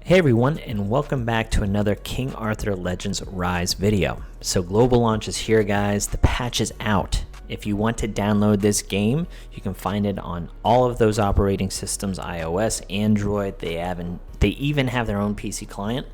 Hey everyone, and welcome back to another King Arthur Legends Rise video. So global launch is here, guys. The patch is out. If you want to download this game, you can find it on all of those operating systems, iOS, Android. They even have their own PC client.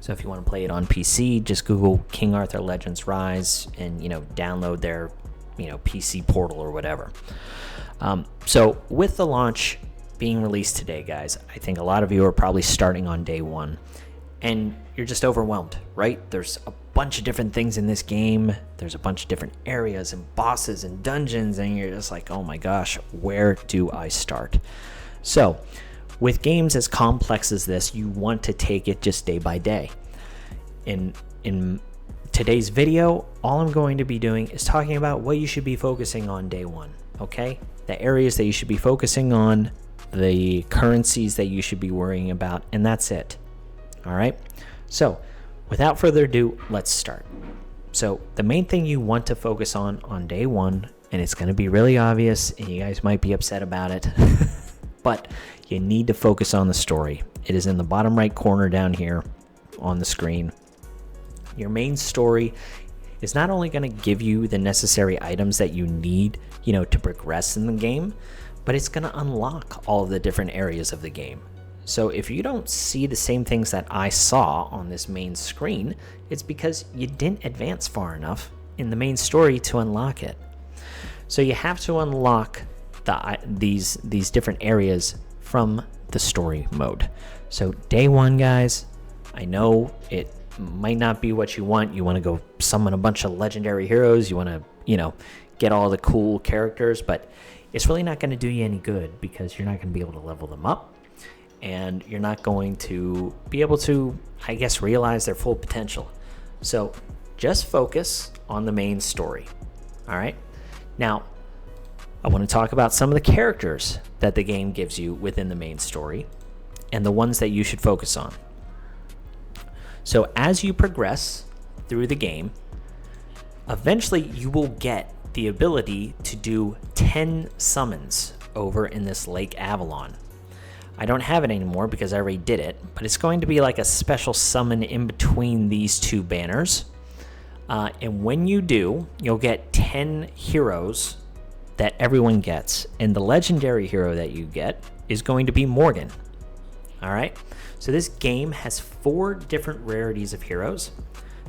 So if you want to play it on PC, just Google King Arthur Legends Rise and download their PC portal or whatever. So with the launch being released today, guys, I think a lot of you are probably starting on day one and you're just overwhelmed, right? There's a bunch of different things in this game. There's a bunch of different areas and bosses and dungeons, and you're just like, oh my gosh, where do I start? So with games as complex as this, you want to take it just day by day. In today's video, all I'm going to be doing is talking about what you should be focusing on day one, okay? The areas that you should be focusing on, the currencies that you should be worrying about, and that's it. All right, so without further ado, let's start. So the main thing you want to focus on day one, and it's going to be really obvious and you guys might be upset about it, but you need to focus on the story. It is in the bottom right corner down here on the screen. Your main story is not only going to give you the necessary items that you need to progress in the game, but it's going to unlock all of the different areas of the game. So if you don't see the same things that I saw on this main screen, it's because you didn't advance far enough in the main story to unlock it. So you have to unlock these different areas from the story mode. So day one, guys, I know it might not be what you want. You want to go summon a bunch of legendary heroes. You want to, get all the cool characters, but it's really not going to do you any good because you're not going to be able to level them up, and you're not going to be able to, I guess, realize their full potential. So just focus on the main story. All right. Now, I want to talk about some of the characters that the game gives you within the main story and the ones that you should focus on. So as you progress through the game, eventually you will get the ability to do 10 summons over in this Lake Avalon. I don't have it anymore because I already did it, but it's going to be like a special summon in between these two banners. And when you do, you'll get 10 heroes that everyone gets. And the legendary hero that you get is going to be Morgan. All right. So this game has 4 different rarities of heroes.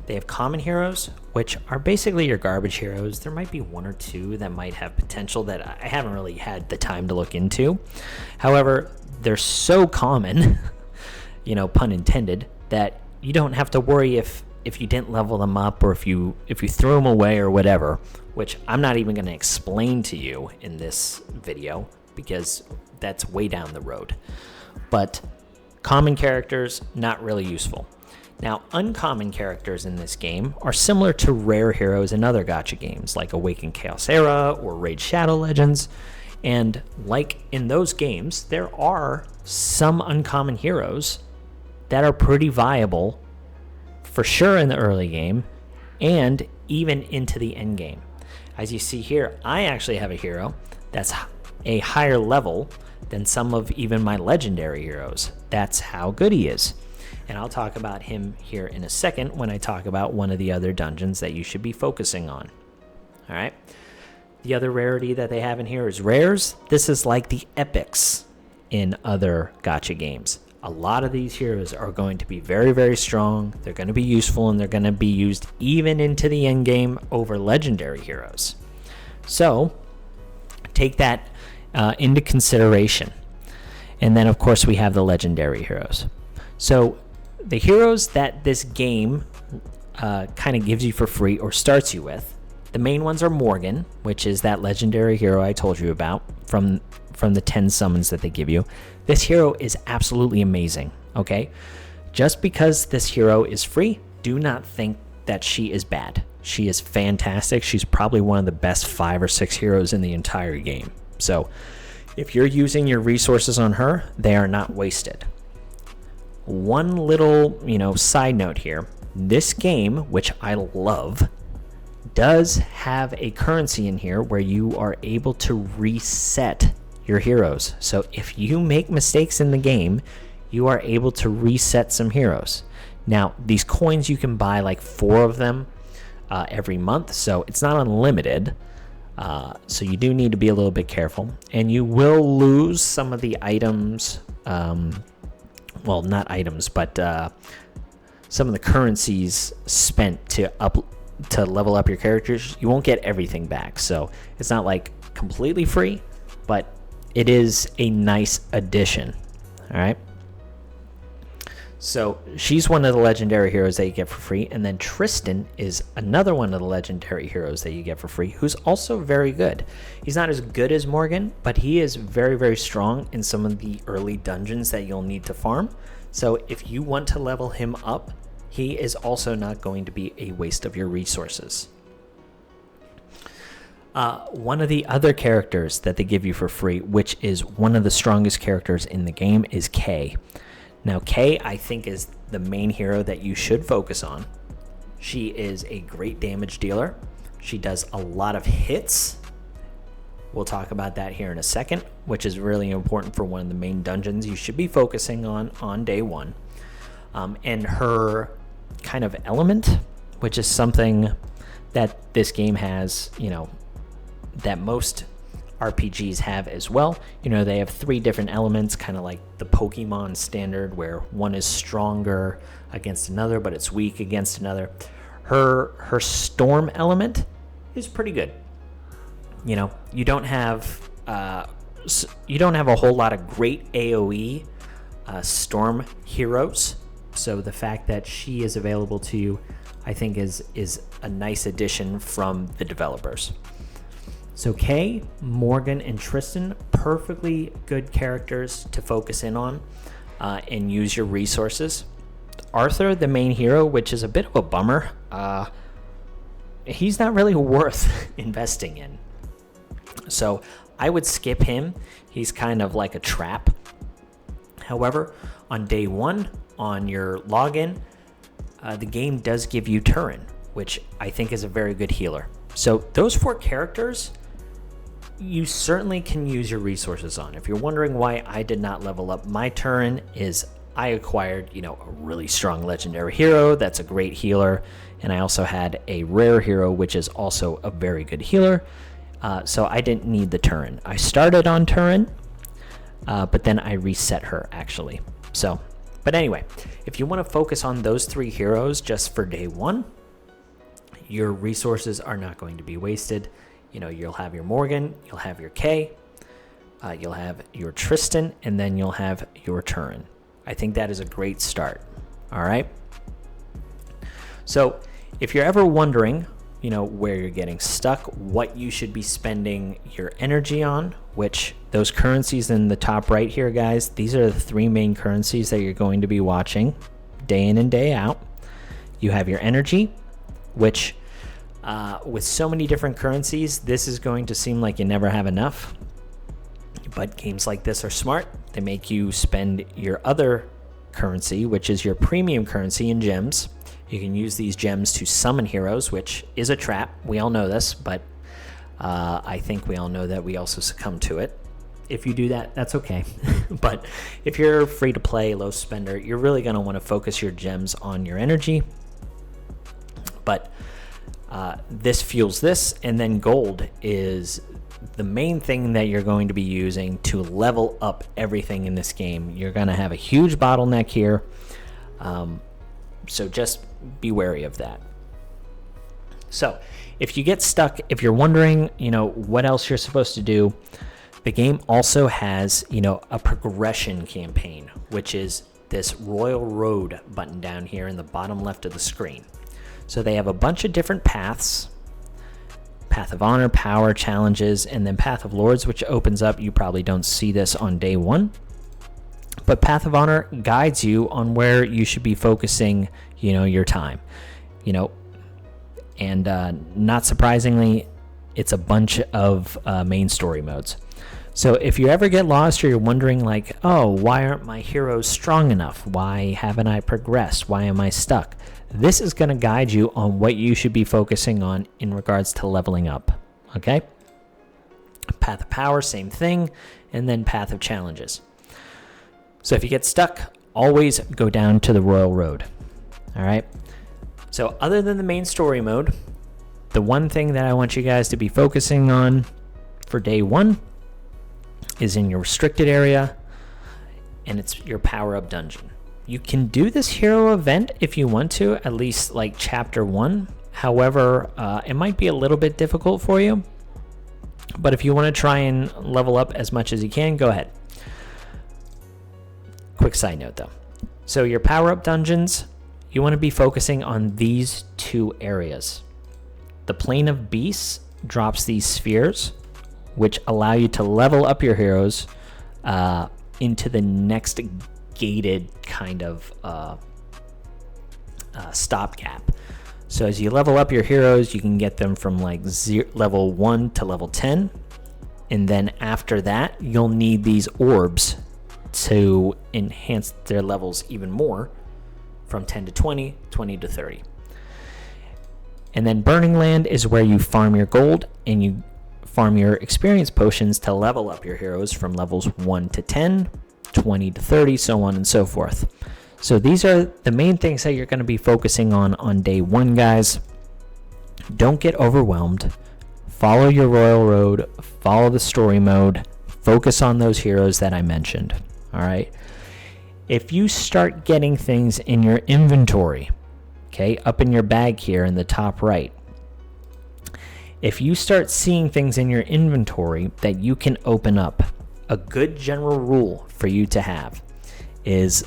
They have common heroes, which are basically your garbage heroes. There might be 1 or 2 that might have potential that I haven't really had the time to look into. However, they're so common, pun intended, that you don't have to worry if you didn't level them up or if you threw them away or whatever, which I'm not even going to explain to you in this video because that's way down the road. But common characters, not really useful. Now, uncommon characters in this game are similar to rare heroes in other gacha games like Awakened Chaos Era or Raid Shadow Legends. And like in those games, there are some uncommon heroes that are pretty viable for sure in the early game and even into the end game. As you see here, I actually have a hero that's a higher level than some of even my legendary heroes. That's how good he is. And I'll talk about him here in a second when I talk about one of the other dungeons that you should be focusing on. All right. The other rarity that they have in here is rares. This is like the epics in other gacha games. A lot of these heroes are going to be very, very strong. They're going to be useful, and they're going to be used even into the end game over legendary heroes. So take that into consideration. And then, of course, we have the legendary heroes. So the heroes that this game kind of gives you for free or starts you with, the main ones are Morgan, which is that legendary hero I told you about from the 10 summons that they give you. This hero is absolutely amazing, okay? Just because this hero is free, do not think that she is bad. She is fantastic. She's probably one of the best 5 or 6 heroes in the entire game. So if you're using your resources on her, they are not wasted. One little, side note here. This game, which I love, does have a currency in here where you are able to reset your heroes. So if you make mistakes in the game, you are able to reset some heroes. Now, these coins, you can buy like 4 of them every month, so it's not unlimited. So you do need to be a little bit careful, and you will lose some of the items. Well, not items, but some of the currencies spent to level up your characters. You won't get everything back, so it's not like completely free, but it is a nice addition. All right. So she's one of the legendary heroes that you get for free, and then Tristan is another one of the legendary heroes that you get for free, who's also very good. He's not as good as Morgan, but he is very, very strong in some of the early dungeons that you'll need to farm. So if you want to level him up, he is also not going to be a waste of your resources. One of the other characters that they give you for free, which is one of the strongest characters in the game, is Kay. Now, Kay, I think, is the main hero that you should focus on. She is a great damage dealer. She does a lot of hits. We'll talk about that here in a second, which is really important for one of the main dungeons you should be focusing on day 1. And her kind of element, which is something that this game has, that most RPGs have as well. They have 3 different elements, kind of like the Pokemon standard, where one is stronger against another, but it's weak against another. Her storm element is pretty good. You don't have a whole lot of great AoE storm heroes, so the fact that she is available to you, I think, is a nice addition from the developers. So Kay, Morgan, and Tristan, perfectly good characters to focus in on and use your resources. Arthur, the main hero, which is a bit of a bummer, he's not really worth investing in. So I would skip him. He's kind of like a trap. However, on day 1, on your login, the game does give you Turin, which I think is a very good healer. So those 4 characters, you certainly can use your resources on. If you're wondering why I did not level up my Turin, is I acquired, a really strong legendary hero that's a great healer, and I also had a rare hero, which is also a very good healer. So I didn't need the Turin. I started on Turin, but then I reset her, actually. But anyway, if you want to focus on those 3 heroes just for day 1, your resources are not going to be wasted. You'll have your Morgan, you'll have your Kay, you'll have your Tristan, and then you'll have your Turin. I think that is a great start. All right. So if you're ever wondering, where you're getting stuck, what you should be spending your energy on, which those currencies in the top right here, guys, these are the 3 main currencies that you're going to be watching day in and day out. You have your energy, which with so many different currencies, this is going to seem like you never have enough. But games like this are smart. They make you spend your other currency, which is your premium currency, in gems. You can use these gems to summon heroes, which is a trap. We all know this, but I think we all know that we also succumb to it. If you do that, that's okay. But if you're free to play, low spender, you're really going to want to focus your gems on your energy. But this fuels this, and then gold is the main thing that you're going to be using to level up everything in this game. You're going to have a huge bottleneck here, so just be wary of that. So if you get stuck, if you're wondering, what else you're supposed to do, the game also has, a progression campaign, which is this Royal Road button down here in the bottom left of the screen. So they have a bunch of different paths: Path of Honor, Power, Challenges, and then Path of Lords, which opens up. You probably don't see this on day 1, but Path of Honor guides you on where you should be focusing, your time, and not surprisingly, it's a bunch of main story modes. So if you ever get lost, or you're wondering like, oh, why aren't my heroes strong enough? Why haven't I progressed? Why am I stuck? This is going to guide you on what you should be focusing on in regards to leveling up. Okay? Path of Power, same thing, and then Path of Challenges. So if you get stuck, always go down to the Royal Road. All right. So other than the main story mode, the one thing that I want you guys to be focusing on for day 1 is in your restricted area, and it's your power-up dungeon. You can do this hero event if you want to, at least like chapter 1. However, it might be a little bit difficult for you, but if you want to try and level up as much as you can, go ahead. Quick side note though. So your power-up dungeons, you want to be focusing on these 2 areas. The Plane of Beasts drops these spheres, which allow you to level up your heroes into the next gated kind of stopgap. So as you level up your heroes, you can get them from like level 1 to level 10. And then after that, you'll need these orbs to enhance their levels even more, from 10 to 20, 20 to 30. And then Burning Land is where you farm your gold and you farm your experience potions to level up your heroes from levels 1 to 10, 20 to 30, so on and so forth. So these are the main things that you're going to be focusing on day 1, guys. Don't get overwhelmed. Follow your Royal Road, follow the story mode, focus on those heroes that I mentioned. All right. If you start getting things in your inventory, okay, up in your bag here in the top right, if you start seeing things in your inventory that you can open up, a good general rule for you to have is,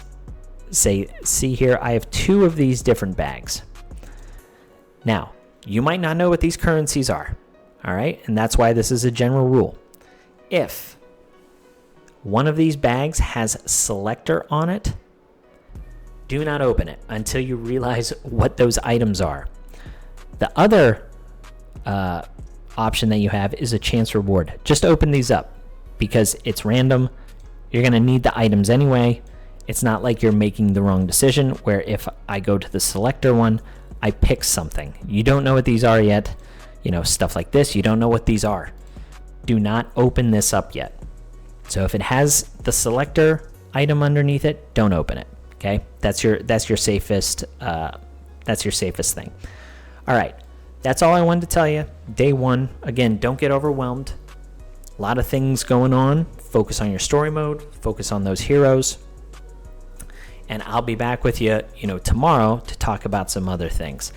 say, see here, I have 2 of these different bags. Now, you might not know what these currencies are, all right? And that's why this is a general rule. If one of these bags has selector on it, do not open it until you realize what those items are. The other option that you have is a chance reward. Just open these up because it's random. You're going to need the items anyway. It's not like you're making the wrong decision where if I go to the selector one, I pick something. You don't know what these are yet. You know, stuff like this, you don't know what these are. Do not open this up yet. So if it has the selector item underneath it, don't open it. Okay, that's your safest thing. All right, that's all I wanted to tell you. Day 1, again, don't get overwhelmed. A lot of things going on. Focus on your story mode. Focus on those heroes. And I'll be back with you, tomorrow to talk about some other things.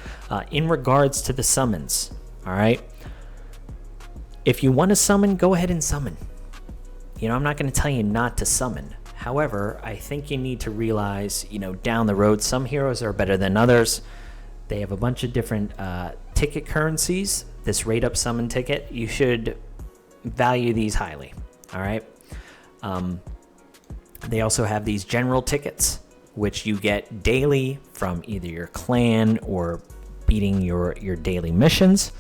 In regards to the summons, all right? If you want to summon, go ahead and summon. I'm not going to tell you not to summon. However, I think you need to realize, down the road, some heroes are better than others. They have a bunch of different ticket currencies. This rate up summon ticket, you should value these highly, all right? They also have these general tickets, which you get daily from either your clan or beating your daily missions.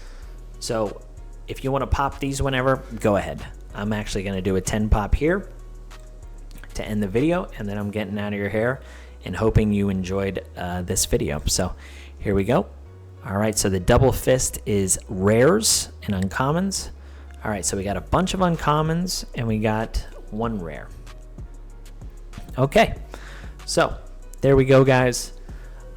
So if you want to pop these whenever, go ahead. I'm actually going to do a 10 pop here to end the video, and then I'm getting out of your hair and hoping you enjoyed this video. So here we go. All right, so the double fist is rares and uncommons. All right, so we got a bunch of uncommons and we got 1 rare. Okay, so there we go, guys.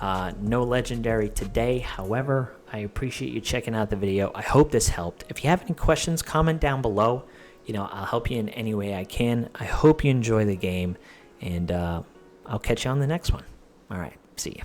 No legendary today. However, I appreciate you checking out the video. I hope this helped. If you have any questions, comment down below. I'll help you in any way I can. I hope you enjoy the game, and I'll catch you on the next one. All right, see you.